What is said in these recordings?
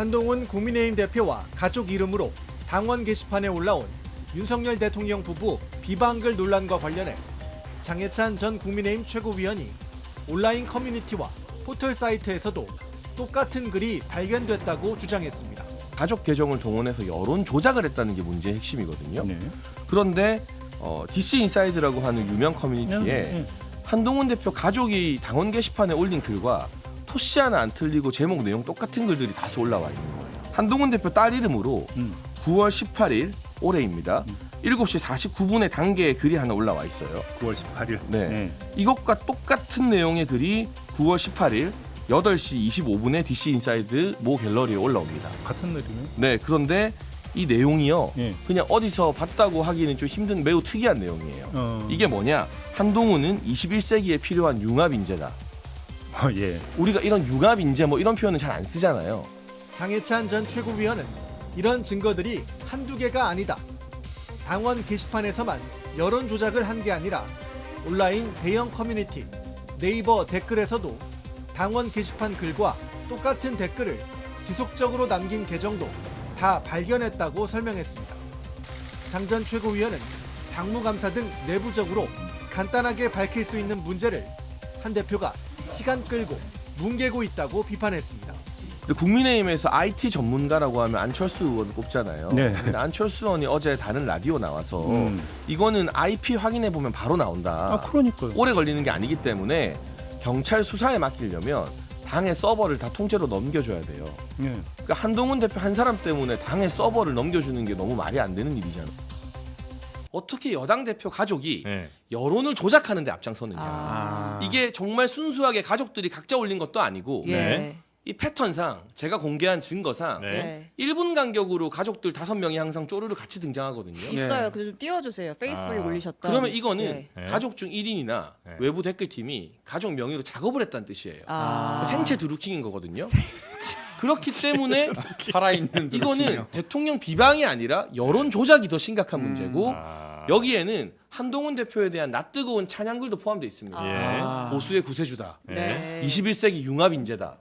한동훈 국민의힘 대표와 가족 이름으로 당원 게시판에 올라온 윤석열 대통령 부부 비방글 논란과 관련해 장해찬 전 국민의힘 최고위원이 온라인 커뮤니티와 포털 사이트에서도 똑같은 글이 발견됐다고 주장했습니다. 가족 계정을 동원해서 여론 조작을 했다는 게 문제의 핵심이거든요. 네. 그런데 DC 인사이드라고 하는 유명 커뮤니티에 한동훈 대표 가족이 당원 게시판에 올린 글과 토씨 하나 안 틀리고 제목 내용 똑같은 글들이 다수 올라와 있는 거예요. 한동훈 대표 딸 이름으로 9월 18일 올해입니다. 7시 49분에 단계의 글이 하나 올라와 있어요. 9월 18일. 네. 이것과 똑같은 내용의 글이 9월 18일 8시 25분에 DC 인사이드 모 갤러리에 올라옵니다. 같은 날이네. 네, 그런데 이 내용이요. 예. 그냥 어디서 봤다고 하기는 좀 힘든 매우 특이한 내용이에요. 이게 뭐냐? 한동훈은 21세기에 필요한 융합 인재다. 예. 우리가 이런 융합 인재 뭐 이런 표현은 잘 안 쓰잖아요. 장해찬 전 최고위원은 이런 증거들이 한두 개가 아니다. 당원 게시판에서만 여론 조작을 한 게 아니라 온라인 대형 커뮤니티, 네이버 댓글에서도 당원 게시판 글과 똑같은 댓글을 지속적으로 남긴 계정도 다 발견했다고 설명했습니다. 장 전 최고위원은 당무감사 등 내부적으로 간단하게 밝힐 수 있는 문제를 한 대표가 시간 끌고 뭉개고 있다고 비판했습니다. 근데 국민의힘에서 IT 전문가라고 하면 안철수 의원 꼽잖아요. 네. 근데 안철수 의원이 어제 다른 라디오 나와서 이거는 IP 확인해 보면 바로 나온다. 아, 그러니까요. 오래 걸리는 게 아니기 때문에 경찰 수사에 맡기려면 당의 서버를 다 통째로 넘겨줘야 돼요. 예. 그러니까 한동훈 대표 한 사람 때문에 당의 서버를 넘겨주는 게 너무 말이 안 되는 일이잖아. 어떻게 여당 대표 가족이 네. 여론을 조작하는 데 앞장서느냐. 아. 이게 정말 순수하게 가족들이 각자 올린 것도 아니고 예. 네. 이 패턴상 제가 공개한 증거상 네. 1분 간격으로 가족들 5명이 항상 쪼르르 같이 등장하거든요. 있어요. 그래서 좀 띄워주세요. 페이스북에 아. 올리셨다. 그러면 이거는 예. 네. 가족 중 1인이나 네. 외부 댓글팀이 가족 명의로 작업을 했다는 뜻이에요. 아. 생체 드루킹인 거거든요. 그렇기 때문에 살아있는 이거는 대통령 비방이 아니라 여론 조작이 더 심각한 문제고 여기에는 한동훈 대표에 대한 낯뜨거운 찬양글도 포함되어 있습니다. 예. 보수의 구세주다. 네. 21세기 융합 인재다.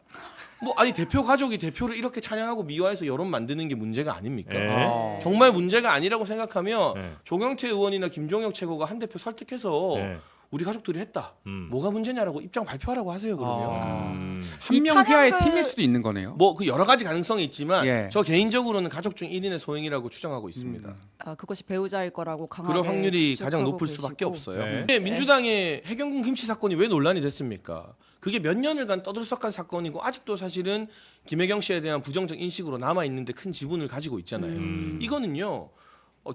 뭐 아니 대표 가족이 대표를 이렇게 찬양하고 미화해서 여론 만드는 게 문제가 아닙니까? 네. 정말 문제가 아니라고 생각하면 네. 조경태 의원이나 김종혁 최고가 한 대표 설득해서 네. 우리 가족들이 했다. 뭐가 문제냐라고 입장 발표하라고 하세요. 그러면 한 명 휘하의 팀일 수도 있는 거네요. 뭐 그 여러 가지 가능성이 있지만 예. 저 개인적으로는 가족 중 1인의 소행이라고 추정하고 있습니다. 아, 그것이 배우자일 거라고 강하게 그럴 확률이 가장 추측하고 높을 수밖에 계시고. 없어요. 네. 근데 민주당의 해경군 김치 사건이 왜 논란이 됐습니까? 그게 몇 년을간 떠들썩한 사건이고 아직도 사실은 김혜경 씨에 대한 부정적 인식으로 남아 있는데 큰 지분을 가지고 있잖아요. 이거는요.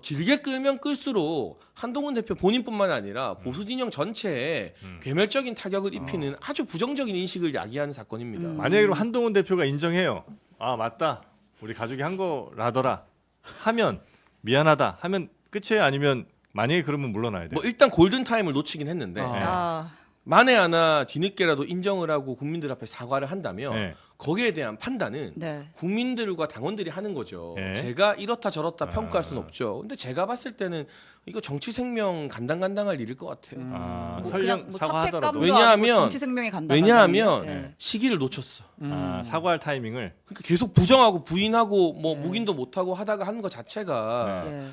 길게 끌면 끌수록 한동훈 대표 본인뿐만 아니라 보수 진영 전체에 괴멸적인 타격을 입히는 아주 부정적인 인식을 야기하는 사건입니다. 만약에 그럼 한동훈 대표가 인정해요. 아, 맞다. 우리 가족이 한 거라더라. 하면 미안하다. 하면 끝이에요? 아니면 만약에 그러면 물러나야 돼요? 뭐 일단 골든 타임을 놓치긴 했는데 아, 만에 하나 뒤늦게라도 인정을 하고 국민들 앞에 사과를 한다면 네. 거기에 대한 판단은 네. 국민들과 당원들이 하는 거죠. 네. 제가 이렇다 저렇다 평가할 수는 없죠. 근데 제가 봤을 때는 이거 정치 생명 간당간당할 일일 것 같아요. 아, 뭐 설령 그냥 뭐 사과하더라도. 사택감도 왜냐하면- 아니고 정치 생명에 간다. 왜냐하면 시기를 놓쳤어. 아, 사과할 타이밍을. 그러니까 계속 부정하고 부인하고 뭐 묵인도 못하고 하다가 하는 것 자체가 네.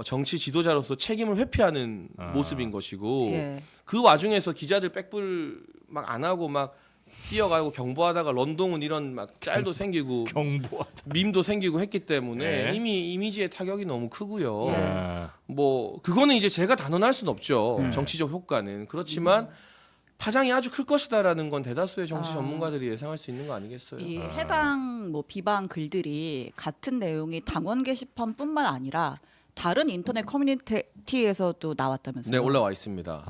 정치 지도자로서 책임을 회피하는 아. 모습인 것이고 예. 그 와중에서 기자들 백불 막 안 하고 막 뛰어가고 경보하다가 런동은 이런 막 짤도 생기고 경보. 밈도 생기고 했기 때문에 네. 이미 이미지의 타격이 너무 크고요. 아, 뭐 그거는 이제 제가 단언할 수는 없죠. 정치적 효과는 그렇지만 파장이 아주 클 것이다라는 건 대다수의 정치 전문가들이 예상할 수 있는 거 아니겠어요? 이 해당 뭐 비방 글들이 같은 내용이 당원 게시판뿐만 아니라 다른 인터넷 커뮤니티에서도 나왔다면서요? 네, 올라와 있습니다.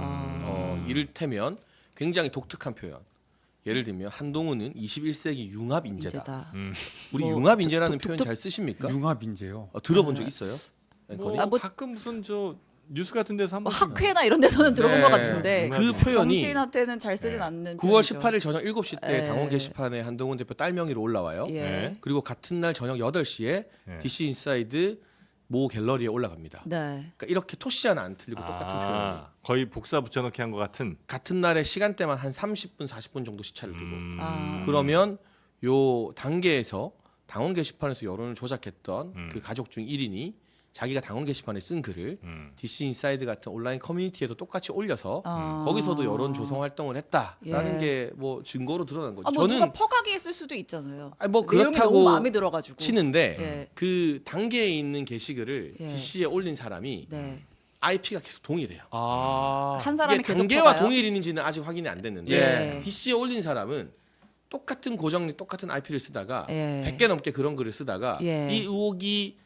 이를테면 굉장히 독특한 표현. 예를 들면 한동훈은 21세기 융합 인재다. 인재다. 우리 뭐 융합 인재라는 표현 독특- 잘 쓰십니까? 융합 인재요. 들어본 적 있어요? 뭐, 아, 뭐- 가끔 무슨 저 뉴스 같은 데서 한 뭐 번씩 학회나 이런 데서는 들어본 네. 것 같은데 그 표현이 정치인한테는 잘 쓰진 않는 9월 표현이죠. 18일 저녁 7시 때 예. 당원 게시판에 한동훈 대표 딸 명의로 올라와요. 예. 네. 그리고 같은 날 저녁 8시에 네. DC 인사이드 모 갤러리에 올라갑니다. 네. 그러니까 이렇게 토시 하나 안 틀리고 똑같은 표현이 거의 복사 붙여넣기 한 것 같은. 같은 날의 시간대만 한 30분 40분 정도 시차를 두고 아. 그러면 요 단계에서 당원 게시판에서 여론을 조작했던 그 가족 중 1인이 자기가 당원 게시판에 쓴 글을 DC 인사이드 같은 온라인 커뮤니티에도 똑같이 올려서 거기서도 여론 조성 활동을 했다라는 예. 게 뭐 증거로 드러난 거죠. 뭐 저는 누가 퍼가기 했을 수도 있잖아요. 아니 뭐 내용이 그렇다고 너무 마음에 들어가지고. 치는데 예. 그 단계에 있는 게시글을 예. DC에 올린 사람이 네. IP가 계속 동일해요. 한 사람이 이게 계속 단계와 퍼가요? 동일인지는 아직 확인이 안 됐는데 예. DC에 올린 사람은 똑같은 고정리 똑같은 IP를 쓰다가 예. 100개 넘게 그런 글을 쓰다가 예. 이 의혹이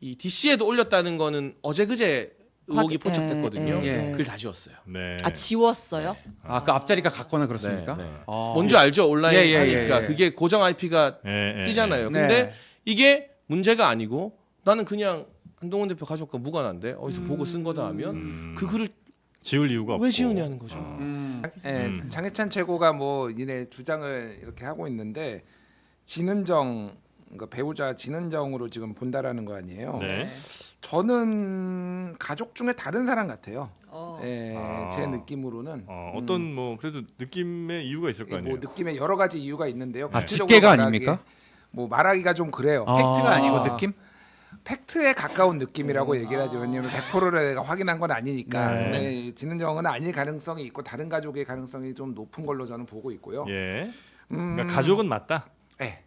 이 DC에도 올렸다는 거는 어제 그제 의혹이 확인- 포착됐거든요. 예, 예. 글 다 지웠어요. 네. 아 지웠어요? 아, 그 앞자리가 같거나 그렇습니까? 네, 네. 아. 뭔지 알죠? 온라인 예, 예, 하니까 예, 예. 그게 고정 IP가 예, 예, 뜨잖아요. 네. 근데 이게 문제가 아니고 나는 그냥 한동훈 대표 가족과 무관한데 어디서 보고 쓴 거다 하면 그 글을 지울 이유가 없고. 왜 지우냐는 거죠. 예, 장해찬 최고가 뭐 이내 주장을 이렇게 하고 있는데 진은정 그러니까 배우자 진은정으로 지금 본다라는 거 아니에요. 네. 저는 가족 중에 다른 사람 같아요. 예, 아. 제 느낌으로는 어떤 뭐 그래도 느낌의 이유가 있을 거 아니에요. 뭐 느낌에 여러 가지 이유가 있는데요. 아, 구체적으로 직계가 말하기- 아닙니까? 뭐 말하기가 좀 그래요. 팩트가 아니고 느낌? 팩트에 가까운 느낌이라고 얘기를 하죠. 왜냐하면 100%를 내가 확인한 건 아니니까. 네. 네, 진은정은 아닐 가능성이 있고 다른 가족의 가능성이 좀 높은 걸로 저는 보고 있고요. 예. 음, 그러니까 가족은 맞다. 네.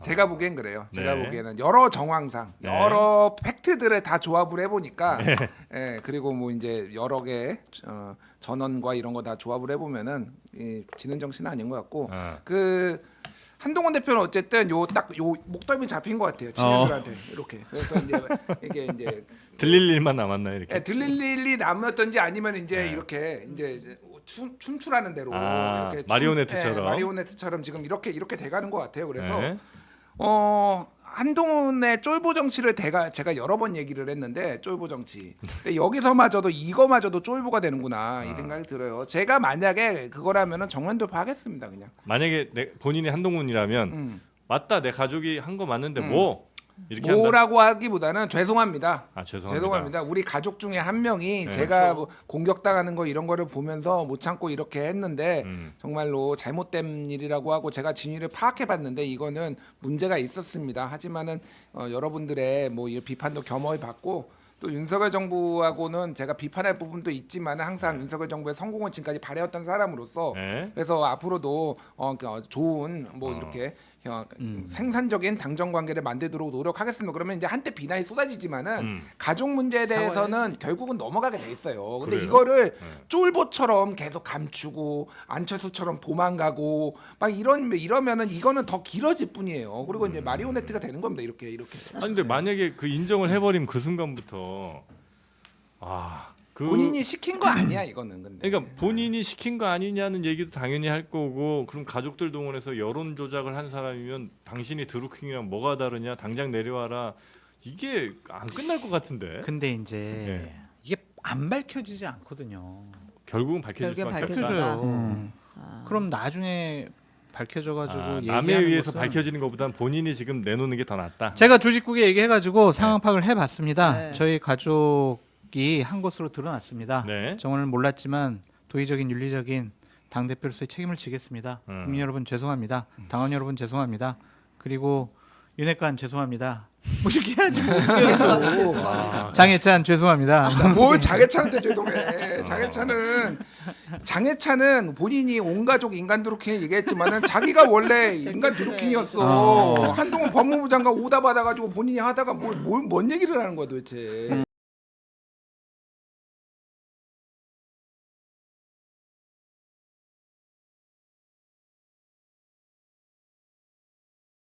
제가 보기엔 그래요. 제가 네. 보기에는 여러 정황상 네. 여러 팩트들을 다 조합을 해보니까 예, 그리고 뭐 이제 여러 개 전원과 이런 거 다 조합을 해보면은 이 진은정 씨는 아닌 것 같고 그 한동훈 대표는 어쨌든 요 목덜미 잡힌 것 같아요. 친구들한테 이렇게. 그래서 이제 이게 이제 들릴 일만 남았나요 이렇게? 예, 들릴 일이 남았던지 아니면 이제 이렇게 이제 춤추라는 대로 아, 이렇게 마리오네트처럼. 마리오네트처럼 지금 이렇게 돼가는 것 같아요. 그래서 네. 한동훈의 쫄보 정치를 제가 여러 번 얘기를 했는데 쫄보 정치. 근데 여기서마저도 이거마저도 쫄보가 되는구나 이 생각이 들어요. 제가 만약에 그거라면은 정면 돌파하겠습니다 그냥. 만약에 본인이 한동훈이라면 맞다 내 가족이 한 거 맞는데 뭐 이렇게 한다. 뭐라고 하기보다는 죄송합니다. 아 죄송합니다. 죄송합니다. 우리 가족 중에 한 명이 네, 제가 뭐 공격당하는 거 이런 거를 보면서 못 참고 이렇게 했는데 정말로 잘못된 일이라고 하고 제가 진위를 파악해봤는데 이거는 문제가 있었습니다. 하지만은 여러분들의 뭐 이 비판도 겸허히 받고 또 윤석열 정부하고는 제가 비판할 부분도 있지만 항상 윤석열 정부의 성공을 지금까지 바래왔던 사람으로서 네. 그래서 앞으로도 좋은 뭐 이렇게 생산적인 당정 관계를 만들도록 노력하겠습니다. 그러면 이제 한때 비난이 쏟아지지만은 가족 문제에 대해서는 결국은 넘어가게 돼 있어요. 근데 그래요. 이거를 쫄보처럼 계속 감추고 안철수처럼 도망가고 막 이러면은 이거는 더 길어질 뿐이에요. 그리고 이제 마리오네트가 되는 겁니다. 이렇게. 아니 근데 만약에 그 인정을 해버리면 그 순간부터 그 본인이 시킨 거 아니야 이거는 근데. 그러니까 본인이 시킨 거 아니냐는 얘기도 당연히 할 거고 그럼 가족들 동원해서 여론 조작을 한 사람이면 당신이 드루킹이랑 뭐가 다르냐 당장 내려와라 이게 안 끝날 것 같은데 근데 이제 네. 이게 안 밝혀지지 않거든요. 결국은 밝혀질 결국엔 수밖에 없다. 밝혀져요. 밝혀져요. 그럼 나중에 밝혀져가지고 남에 얘기하는 의해서 것은 밝혀지는 것보단 본인이 지금 내놓는 게 더 낫다. 제가 조직국에 얘기해가지고 상황 파악을 해봤습니다. 네. 저희 가족이 한 것으로 드러났습니다. 네. 정원을 몰랐지만 도의적인 윤리적인 당 대표로서의 책임을 지겠습니다. 국민 여러분 죄송합니다. 당원 여러분 죄송합니다. 그리고 윤핵관 죄송합니다. 뭐 이렇게 해야지 뭐 어떻게 해서. 장해찬 죄송합니다. 뭘 장해찬한테 죄송해. 장해찬은 본인이 온 가족 인간 드루킹을 얘기했지만은 자기가 원래 인간 드루킹이었어. 한동훈 법무부 장관 오다 받아가지고 본인이 하다가 뭔 얘기를 하는 거야 도대체.